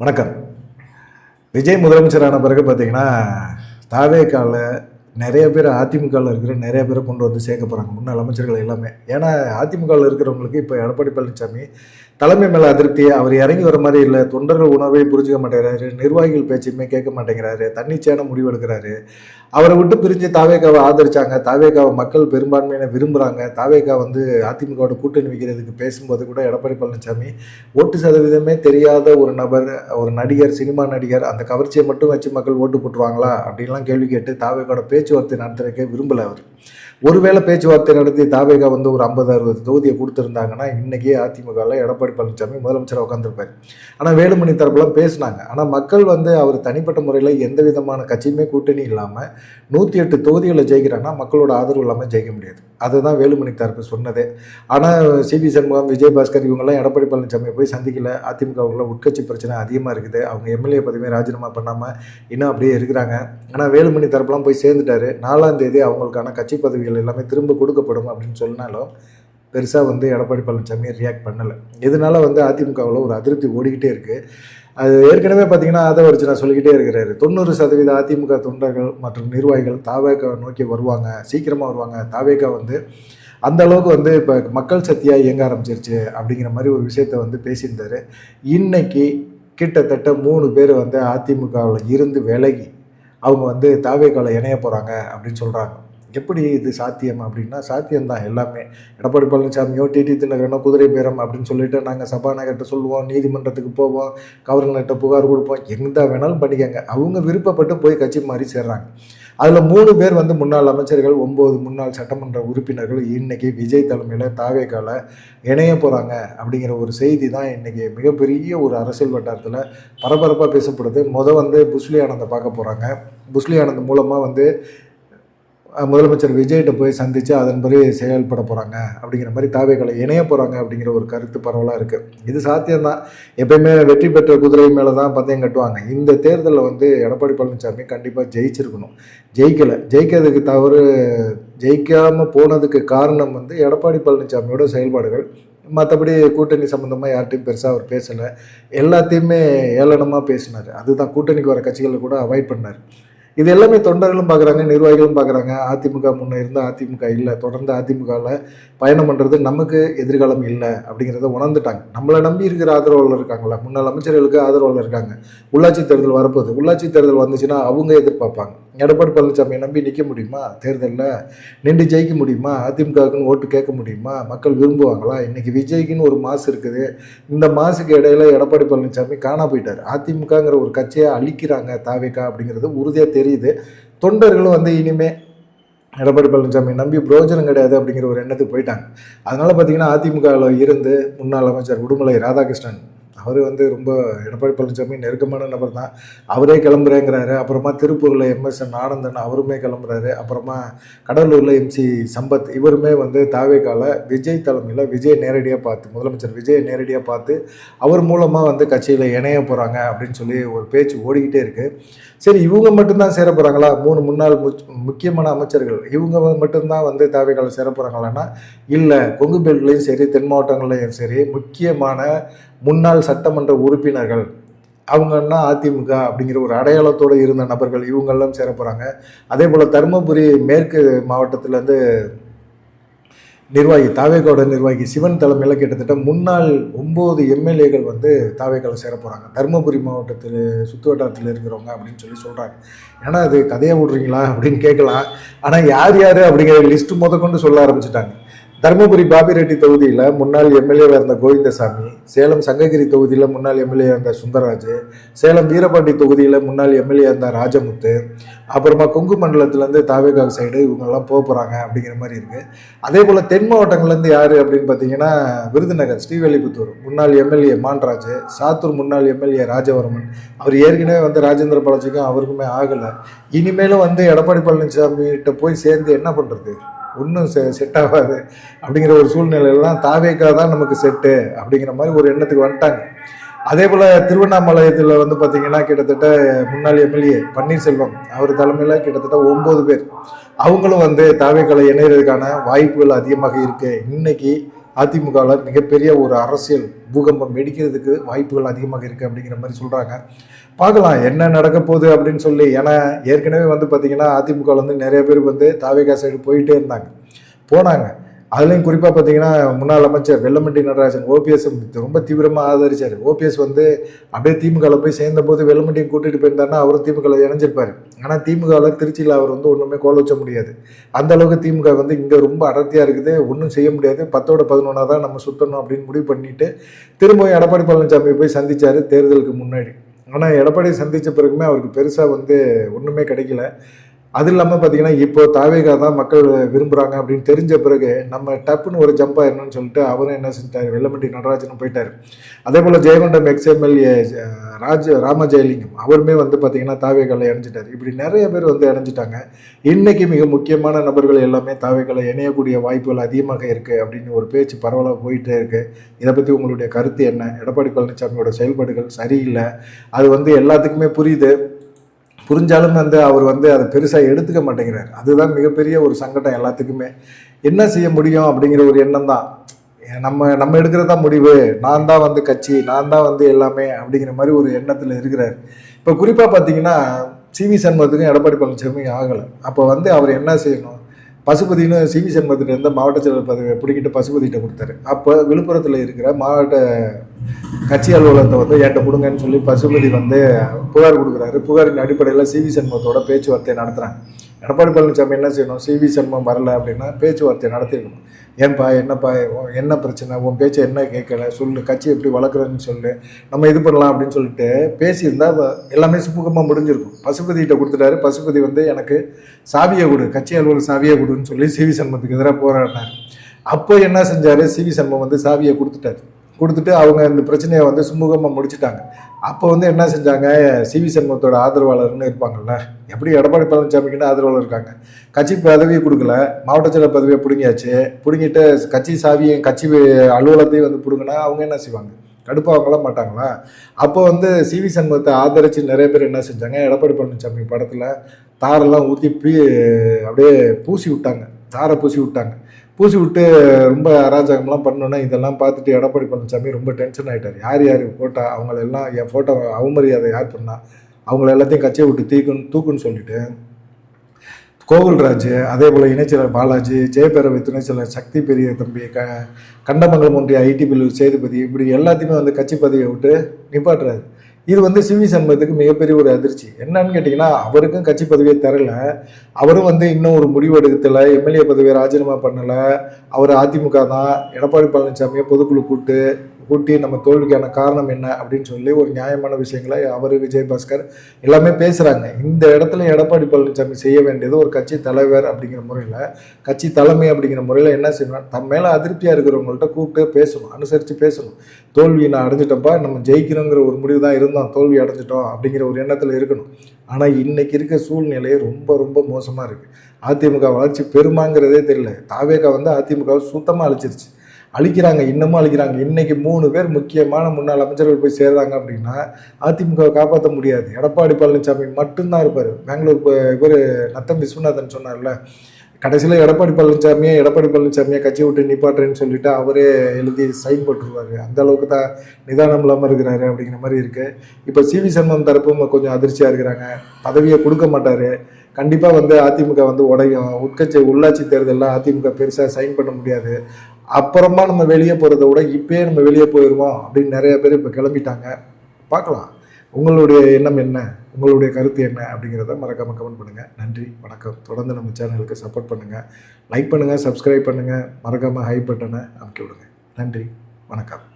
வணக்கம். விஜய் முதலமைச்சரான பிறகு பார்த்தீங்கன்னா, தாவேகால நிறைய பேர் அதிமுகவில் இருக்கிற நிறைய பேரை கொண்டு வந்து சேர்க்க போகிறாங்க, முன்னாள் அமைச்சர்கள் எல்லாமே. ஏன்னா அதிமுகவில் இருக்கிறவங்களுக்கு இப்போ எடப்பாடி பழனிசாமி தலைமை மேலே அதிருப்தி, அவர் இறங்கி வர மாதிரி இல்லை, தொண்டர்கள் உணர்வையும் புரிஞ்சுக்க மாட்டேங்கிறாரு, நிர்வாகிகள் பேச்சையுமே கேட்க மாட்டேங்கிறாரு, தன்னிச்சையான முடிவு எடுக்கிறாரு. அவரை விட்டு பிரிஞ்சு தாவேகாவை ஆதரிச்சாங்க, தாவேகாவை மக்கள் பெரும்பான்மையின விரும்புகிறாங்க. தாவேகா வந்து அதிமுகவோட கூட்டணி வைக்கிறதுக்கு பேசும்போது கூட எடப்பாடி பழனிசாமி ஓட்டு சதவீதமே தெரியாத ஒரு நபர், ஒரு நடிகர், சினிமா நடிகர், அந்த கவர்ச்சியை மட்டும் வச்சு மக்கள் ஓட்டு போட்டுருவாங்களா அப்படின்லாம் கேள்வி கேட்டு தாவேகாவோட பேச்சுவார்த்தை நடத்துறதுக்கே விரும்பலை அவர். ஒருவேளை பேச்சுவார்த்தை நடத்தி தாவேகா வந்து ஒரு 50-60 தொகுதியை கொடுத்துருந்தாங்கன்னா இன்றைக்கி அதிமுகவில் எடப்பாடி பழனிசாமி முதலமைச்சராக உட்காந்துருப்பார். ஆனால் வேலுமணி தரப்புலாம் பேசினாங்க. ஆனால் மக்கள் வந்து அவர் தனிப்பட்ட முறையில் எந்த விதமான கட்சியுமே கூட்டணி இல்லாமல் 108 தொகுதிகளை ஜெயிக்கிறாங்கன்னா மக்களோட ஆதரவு இல்லாமல் ஜெயிக்க முடியாது. அதுதான் வேலுமணி தரப்பு சொன்னதே. ஆனால் சிபி சண்முகம், விஜயபாஸ்கர் இவங்கெல்லாம் எடப்பாடி பழனிசாமியை போய் சந்திக்கல. அதிமுகவுக்குள்ள உட்கட்சி பிரச்சனை அதிகமாக இருக்குது. அவங்க எம்எல்ஏ பதவியை ராஜினாமா பண்ணாமல் இன்னும் அப்படியே இருக்கிறாங்க. ஆனால் வேலுமணி தரப்புலாம் போய் சேர்ந்துட்டாரு. 4ஆம் தேதி அவங்களுக்கான கட்சி பதவிகள் எல்லாமே திரும்ப கொடுக்கப்படும் அப்படின்னு சொன்னாலும் பெருசாக வந்து எடப்பாடி பழனிசாமி ரியாக்ட் பண்ணலை. இதனால வந்து அதிமுகவில் ஒரு அதிருப்தி ஓடிக்கிட்டே இருக்குது. அது ஏற்கனவே பார்த்தீங்கன்னா அதை வச்சு நான் சொல்லிக்கிட்டே இருக்கிறாரு. 90% அதிமுக தொண்டர்கள் மற்றும் நிர்வாகிகள் தாவேகா நோக்கி வருவாங்க, சீக்கிரமாக வருவாங்க. தாவேகா வந்து அந்த அளவுக்கு வந்து இப்போ மக்கள் சக்தியாக இயங்க ஆரம்பிச்சிருச்சு அப்படிங்கிற மாதிரி ஒரு விஷயத்த வந்து பேசியிருந்தார். இன்னைக்கு கிட்டத்தட்ட 3 பேர் வந்து அதிமுகவில் இருந்து விலகி அவங்க வந்து தாவேகாவில் இணைய போகிறாங்க அப்படின்னு சொல்கிறாங்க. எப்படி இது சாத்தியம் அப்படின்னா, சாத்தியம்தான் எல்லாமே. எடப்பாடி பழனிசாமியோ டிடி தினகரனோ குதிரை பேரம் அப்படின்னு சொல்லிட்டு நாங்கள் சபாநாயகர்கிட்ட சொல்லுவோம், நீதிமன்றத்துக்கு போவோம், கவர்னர்கிட்ட புகார் கொடுப்போம், எந்த வேணாலும் பண்ணிக்கங்க. அவங்க விருப்பப்பட்டு போய் கட்சி மாறி சேர்றாங்க. அதில் 3 பேர் வந்து முன்னாள் அமைச்சர்கள், 9 முன்னாள் சட்டமன்ற உறுப்பினர்கள் இன்னைக்கு விஜய் தலைமையில் தாவேகால இணைய போகிறாங்க அப்படிங்கிற ஒரு செய்தி தான் இன்றைக்கி மிகப்பெரிய ஒரு அரசியல் வட்டாரத்தில் பரபரப்பாக பேசப்படுது. வந்து புஸ்லி ஆனந்தை பார்க்க போகிறாங்க. புஸ்லி ஆனந்த் மூலமாக வந்து முதலமைச்சர் விஜய்கிட்ட போய் சந்தித்து அதன்படி செயல்பட போகிறாங்க அப்படிங்கிற மாதிரி தாவேகால இணைய போகிறாங்க அப்படிங்கிற ஒரு கருத்து பரவலாக இருக்குது. இது சாத்தியம்தான். எப்பயுமே வெற்றி பெற்ற குதிரை மேலே தான் பந்தயம் கட்டுவாங்க. இந்த தேர்தலில் வந்து எடப்பாடி பழனிசாமி கண்டிப்பாக ஜெயிச்சிருக்கணும். ஜெயிக்கிறதுக்கு தவறு, ஜெயிக்காமல் போனதுக்கு காரணம் வந்து எடப்பாடி பழனிசாமியோட செயல்பாடுகள். மற்றபடி கூட்டணி சம்மந்தமாக யார்கிட்டையும் பெருசாக அவர் பேசலை. எல்லாத்தையுமே ஏளனமாக பேசினார். அதுதான் கூட்டணிக்கு வர கட்சிகளை கூட அவாய்ட் பண்ணார். இது எல்லாமே தொண்டர்களும் பார்க்குறாங்க, நிர்வாகிகளும் பார்க்குறாங்க. அதிமுக முன்னே இருந்தால் அதிமுக இல்லை, தொடர்ந்து அதிமுகவில் பயணம் பண்ணுறது நமக்கு எதிர்காலம் இல்லை அப்படிங்கிறத உணர்ந்துட்டாங்க. நம்மளை நம்பி இருக்கிற ஆதரவாளர் இருக்காங்களா, முன்னாள் அமைச்சர்களுக்கு ஆதரவாளர் இருக்காங்க. உள்ளாட்சி தேர்தல் வரப்போகுது. உள்ளாட்சி தேர்தல் வந்துச்சுன்னா அவங்க எதிர்பார்ப்பாங்க, எடப்பாடி பழனிசாமியை நம்பி நிற்க முடியுமா, தேர்தலில் நின்று ஜெயிக்க முடியுமா, அதிமுகவுக்குன்னு ஓட்டு கேட்க முடியுமா, மக்கள் விரும்புவாங்களா? இன்றைக்கி விஜய்க்குன்னு ஒரு மாசு இருக்குது. இந்த மாசுக்கு இடையில எடப்பாடி பழனிசாமி காணா போயிட்டார். அதிமுகங்கிற ஒரு கட்சியை அழிக்கிறாங்க தாவேகா அப்படிங்கிறது உறுதியாக தெரியுது. தொண்டர்களும் வந்து இனிமேல் எடப்பாடி பழனிசாமி நம்பி பிரயோஜனம் கிடையாது அப்படிங்கிற ஒரு எண்ணத்துக்கு போயிட்டாங்க. அதனால் பார்த்தீங்கன்னா அதிமுகவில் இருந்து முன்னாள் அமைச்சர் உடுமலை ராதாகிருஷ்ணன் அவர் வந்து ரொம்ப எடப்பாடி பழனிசாமி நெருக்கமான நபர் தான். அவரே கிளம்புறேங்கிறாரு. அப்புறமா திருப்பூரில் எம்எஸ்என் ஆனந்தன் அவருமே கிளம்புறாரு. அப்புறமா கடலூரில் எம்சி சம்பத் இவருமே வந்து தாவேகால விஜய் தலைமையில் விஜய் நேரடியாக பார்த்து, முதலமைச்சர் விஜய் நேரடியாக பார்த்து அவர் மூலமாக வந்து கட்சியில் இணைய போகிறாங்க அப்படின்னு சொல்லி ஒரு பேச்சு ஓடிக்கிட்டே இருக்குது. சரி, இவங்க மட்டும்தான் சேர போகிறாங்களா? 3 முன்னாள் முக்கியமான அமைச்சர்கள் இவங்க மட்டும்தான் வந்து தாவேகால சேர போகிறாங்களான்னா இல்லை. கொங்கு பெல்ட்லையும் சரி, தென் மாவட்டங்கள்லையும் சரி, முக்கியமான முன்னாள் சட்டமன்ற உறுப்பினர்கள் அவங்கன்னா அதிமுக அப்படிங்கிற ஒரு அடையாளத்தோடு இருந்த நபர்கள் இவங்கெல்லாம் சேர போகிறாங்க. அதே போல் தருமபுரி மேற்கு மாவட்டத்திலேருந்து நிர்வாகி, தாவேகாவோட நிர்வாகி சிவன் தலைமையில் கிட்டத்தட்ட முன்னாள் 9 எம்எல்ஏக்கள் வந்து தாவேகால சேர போகிறாங்க. தருமபுரி மாவட்டத்தில் சுற்று வட்டாரத்தில் இருக்கிறவங்க அப்படின்னு சொல்லி சொல்கிறாங்க. ஏன்னா அது கதையை விட்றீங்களா அப்படின்னு கேட்கலாம். ஆனால் யார் யார் அப்படிங்கிற லிஸ்ட்டு கொண்டு சொல்ல ஆரம்பிச்சிட்டாங்க. தருமபுரி பாபிரெட்டி தொகுதியில் முன்னாள் எம்எல்ஏவாக இருந்த கோவிந்தசாமி, சேலம் சங்ககிரி தொகுதியில் முன்னாள் எம்எல்ஏ இருந்த சுந்தரராஜ், சேலம் வீரபாண்டி தொகுதியில் முன்னாள் எம்எல்ஏ இருந்த ராஜமுத்து, அப்புறமா கொங்கு மண்டலத்திலேருந்து தாவேகா சைடு இவங்கெல்லாம் போகிறாங்க அப்படிங்கிற மாதிரி இருக்குது. அதே போல் தென் மாவட்டங்கள்லேருந்து யார் அப்படின்னு பார்த்தீங்கன்னா விருதுநகர் ஸ்ரீவெல்லிபுத்தூர் முன்னாள் எம்எல்ஏ மான்ராஜ், சாத்தூர் முன்னாள் எம்எல்ஏ ராஜவர்மன். அவர் ஏற்கனவே வந்து ராஜேந்திர பாலாஜிக்கும் அவருக்குமே ஆகலை. இனிமேலும் வந்து எடப்பாடி பழனிசாமிகிட்ட போய் சேர்ந்து என்ன பண்ணுறது, ஒன்றும் செட் ஆகாது அப்படிங்கிற ஒரு சூழ்நிலையிலாம் தாவேகா தான் நமக்கு செட்டு அப்படிங்கிற மாதிரி ஒரு எண்ணத்துக்கு வந்துட்டாங்க. அதே போல் திருவண்ணாமலையத்தில் வந்து பார்த்திங்கன்னா கிட்டத்தட்ட முன்னாள் எம்எல்ஏ பன்னீர்செல்வம் அவர் தலைமையில் கிட்டத்தட்ட 9 பேர் அவங்களும் வந்து தாவேகால இணைகிறதுக்கான வாய்ப்புகள் அதிகமாக இருக்குது. இன்னைக்கு அதிமுகவில் மிகப்பெரிய ஒரு அரசியல் பூகம்பம் வெடிக்கிறதுக்கு வாய்ப்புகள் அதிகமாக இருக்குது அப்படிங்கிற மாதிரி சொல்கிறாங்க. பார்க்கலாம் என்ன நடக்க போகுது அப்படின்னு சொல்லி. ஏன்னா ஏற்கனவே வந்து பார்த்திங்கன்னா அதிமுகவில் வந்து நிறைய பேர் வந்து தாவேகா சைடு போயிட்டே போனாங்க. அதுலேயும் குறிப்பாக பார்த்தீங்கன்னா முன்னாள் அமைச்சர் வெல்லமண்டி நடராஜன் ஓபிஎஸ் ரொம்ப தீவிரமாக ஆதரிச்சார். ஓபிஎஸ் வந்து அப்படியே திமுகவில் போய் சேர்ந்தபோது வெல்லமண்டியை கூட்டிகிட்டு போயிருந்தாருன்னா அவரும் திமுகவில் இணைஞ்சிருப்பார். ஆனால் திமுகவில் திருச்சியில் அவர் வந்து ஒன்றுமே கோல வச்ச முடியாது. அந்த அளவுக்கு திமுக வந்து இங்கே ரொம்ப அடர்த்தியாக இருக்குது, ஒன்றும் செய்ய முடியாது, 10ஓட 11 தான் நம்ம சுற்றணும் அப்படின்னு முடிவு பண்ணிட்டு திரும்பவும் எடப்பாடி பழனிசாமி போய் சந்தித்தார் தேர்தலுக்கு முன்னாடி. ஆனால் எடப்பாடி சந்தித்த பிறகுமே அவருக்கு பெருசாக வந்து ஒன்றுமே கிடைக்கல. அது இல்லாமல் பார்த்தீங்கன்னா இப்போ தாவேகா தான் மக்கள் விரும்புகிறாங்க அப்படின்னு தெரிஞ்ச பிறகு நம்ம டப்புன்னு ஒரு ஜம்ப் ஆயிடணும்னு சொல்லிட்டு அவரும் என்ன செஞ்சிட்டார், வெல்லமண்டி நடராஜனும் போயிட்டார். அதே போல் ஜெயங்கொண்டம் எக்ஸ்எம்எல்ஏ ராமஜெயலிங்கம் அவருமே வந்து பார்த்தீங்கன்னா தாவேகாவில் இணைஞ்சிட்டார். இப்படி நிறைய பேர் வந்து இணைஞ்சிட்டாங்க. இன்றைக்கி மிக முக்கியமான நபர்கள் எல்லாமே தாவேகாவில் இணையக்கூடிய வாய்ப்புகள் அதிகமாக இருக்குது அப்படின்னு ஒரு பேச்சு பரவலாக போயிட்டே இருக்குது. இதை பற்றி உங்களுடைய கருத்து என்ன? எடப்பாடி பழனிசாமியோட செயல்பாடுகள் சரியில்லை, அது வந்து எல்லாத்துக்குமே புரிஞ்சாலும் வந்து அவர் வந்து அதை பெருசாக எடுத்துக்க மாட்டேங்கிறார். அதுதான் மிகப்பெரிய ஒரு சங்கடம் எல்லாத்துக்குமே. என்ன செய்ய முடியும் அப்படிங்கிற ஒரு எண்ணம் தான். நம்ம எடுக்கிறதா முடிவு, நான் தான் வந்து கட்சி, நான் தான் வந்து எல்லாமே அப்படிங்கிற மாதிரி ஒரு எண்ணத்தில் இருக்கிறார். இப்போ குறிப்பாக பார்த்தீங்கன்னா சிவி சண்முகத்துக்கும் எடப்பாடி பழனிசாமி ஆகலை. அப்போ வந்து அவர் என்ன செய்யணும், பசுபதினு சிவி சண்முகத்திட்ட இருந்த மாவட்ட செயலர் பதவியை பிடிக்கிட்டு பசுபதிகிட்ட கொடுத்தாரு. அப்போ விழுப்புரத்தில் இருக்கிற மாவட்ட கட்சி அலுவலகத்தை வந்து என்கிட்ட கொடுங்கன்னு சொல்லி பசுபதி வந்து புகார் கொடுக்குறாரு. புகாரின் அடிப்படையில் சிவி சண்முகத்தோட பேச்சுவார்த்தை நடத்துகிறாங்க. எடப்பாடி பழனிசாமி என்ன செய்யணும், சிவி சண்முகம் வரல அப்படின்னா பேச்சுவார்த்தை நடத்திருக்கணும். ஏன்பா என்னப்பா என்ன பிரச்சனை, உன் பேச்சை என்ன கேட்கல சொல்லு, கட்சி எப்படி வளர்க்குறதுன்னு சொல்லு, நம்ம இது பண்ணலாம் அப்படின்னு சொல்லிட்டு பேசியிருந்தால் எல்லாமே சுமூகமாக முடிஞ்சிருக்கும். பசுபதிகிட்ட கொடுத்துட்டாரு. பசுபதி வந்து எனக்கு சாவியை கொடு, கட்சி அலுவலக சாவியை கொடுன்னு சொல்லி சிவி சண்முகத்துக்கு எதிராக போராடினார். அப்போ என்ன செஞ்சார், சிவி சண்முகம் வந்து சாவியை கொடுத்துட்டு அவங்க இந்த பிரச்சனையை வந்து சுமூகமாக முடிச்சுட்டாங்க. அப்போ வந்து என்ன செஞ்சாங்க, சிவி சண்முகத்தோட ஆதரவாளர்னு இருப்பாங்கள்ல, எப்படி எடப்பாடி பழனிசாமிக்கிட்ட ஆதரவாளர் இருக்காங்க, கட்சி பதவியை கொடுக்கல, மாவட்ட செயலர் பதவியை பிடுங்கிட்டு கட்சி சாவியை கட்சி அலுவலகத்தையும் வந்து பிடுங்கினா அவங்க என்ன செய்வாங்க, கடுப்பாகலாம் மாட்டாங்களா? அப்போ வந்து சிவி சண்முகத்தை ஆதரித்து நிறைய பேர் என்ன செஞ்சாங்க, எடப்பாடி பழனிசாமி படத்தில் தாரெல்லாம் ஊற்றி அப்படியே தாரை பூசி விட்டு ரொம்ப அராஜகம்லாம் பண்ணோன்னா இதெல்லாம் பார்த்துட்டு எடப்பாடி பழனிசாமி ரொம்ப டென்ஷன் ஆகிட்டார். யார் போட்டா அவங்களெல்லாம் என் ஃபோட்டோ அவமரியாதை யார் பண்ணா அவங்கள எல்லாத்தையும் கட்சியை விட்டு தூக்குன்னு சொல்லிட்டு கோகுல்ராஜ், அதே போல் இணைச்செயலர் பாலாஜி, ஜெயபேரவை துணைச்செயலர் சக்தி பெரிய தம்பி, கண்டமங்கலம் ஒன்றிய ஐடி பில் சேதுபதி, இப்படி எல்லாத்தையுமே வந்து கட்சி பதவியை விட்டு நிப்பாட்டுறாரு. இது வந்து சிவி சண்முகத்துக்கு மிகப்பெரிய ஒரு அதிர்ச்சி. என்னன்னு கேட்டிங்கன்னா அவருக்கும் கட்சி பதவியை தரல, அவரும் வந்து இன்னும் ஒரு முடிவு எடுக்கல, எம்எல்ஏ பதவியை ராஜினாமா பண்ணலை. அவர் அதிமுக தான். எடப்பாடி பழனிசாமியை பொதுக்குழு கூட்டி நம்ம தோல்விக்கான காரணம் என்ன அப்படின்னு சொல்லி ஒரு நியாயமான விஷயங்களை அவர் விஜயபாஸ்கர் எல்லாமே பேசுகிறாங்க. இந்த இடத்துல எடப்பாடி பழனிசாமி செய்ய வேண்டியது ஒரு கட்சி தலைவர் அப்படிங்கிற முறையில், கட்சி தலைமை அப்படிங்கிற முறையில் என்ன செய்யணும், தம் மேலே அதிருப்தியாக இருக்கிறவங்கள்ட்ட கூப்பிட்டு பேசணும், அனுசரித்து பேசணும். தோல்வி நான் அடைஞ்சிட்டோம்ப்பா, நம்ம ஜெயிக்கணுங்கிற ஒரு முடிவு தான் இருந்தோம், தோல்வி அடைஞ்சிட்டோம் அப்படிங்கிற ஒரு எண்ணத்தில் இருக்கணும். ஆனால் இன்றைக்கி இருக்க சூழ்நிலை ரொம்ப ரொம்ப மோசமாக இருக்குது. அதிமுக வளர்ச்சி பெருமாங்கிறதே தெரியல. தாவேகா வந்து அதிமுகவை சுத்தமாக அழிக்கிறாங்க, இன்னமும் அழிக்கிறாங்க. இன்றைக்கி 3 பேர் முக்கியமான முன்னாள் அமைச்சர்கள் போய் சேர்றாங்க அப்படின்னா அதிமுகவை காப்பாற்ற முடியாது. எடப்பாடி பழனிசாமி மட்டும்தான் இருப்பார். பெங்களூர் இவர் நத்தம் விஸ்வநாதன் சொன்னார்ல, கடைசியில் எடப்பாடி பழனிசாமியை கட்சி விட்டு நிப்பாட்டுறேன்னு சொல்லிட்டு அவரே எழுதி சைன் போட்டுருவார். அந்த அளவுக்கு தான் நிதானம் இல்லாமல் இருக்கிறாரு அப்படிங்கிற மாதிரி இருக்குது. இப்போ சிவி சண்முகம் தரப்பும் கொஞ்சம் அதிர்ச்சியாக இருக்கிறாங்க. பதவியை கொடுக்க மாட்டார். கண்டிப்பாக வந்து அதிமுக வந்து உடையும். உள்ளாட்சி தேர்தலில் அதிமுக பெருசாக சைன் பண்ண முடியாது. அப்புறமா நம்ம வெளியே போகிறத விட இப்போயே நம்ம வெளியே போயிடுவோம் அப்படின்னு நிறைய பேர் இப்போ கிளம்பிட்டாங்க. பார்க்கலாம். உங்களுடைய எண்ணம் என்ன, உங்களுடைய கருத்து என்ன அப்படிங்கிறத மறக்காமல் கமெண்ட் பண்ணுங்கள். நன்றி, வணக்கம். தொடர்ந்து நம்ம சேனலுக்கு சப்போர்ட் பண்ணுங்கள், லைக் பண்ணுங்கள், சப்ஸ்கிரைப் பண்ணுங்கள், மறக்காமல் ஹை பட்டனை அமுக்கி விடுங்க. நன்றி, வணக்கம்.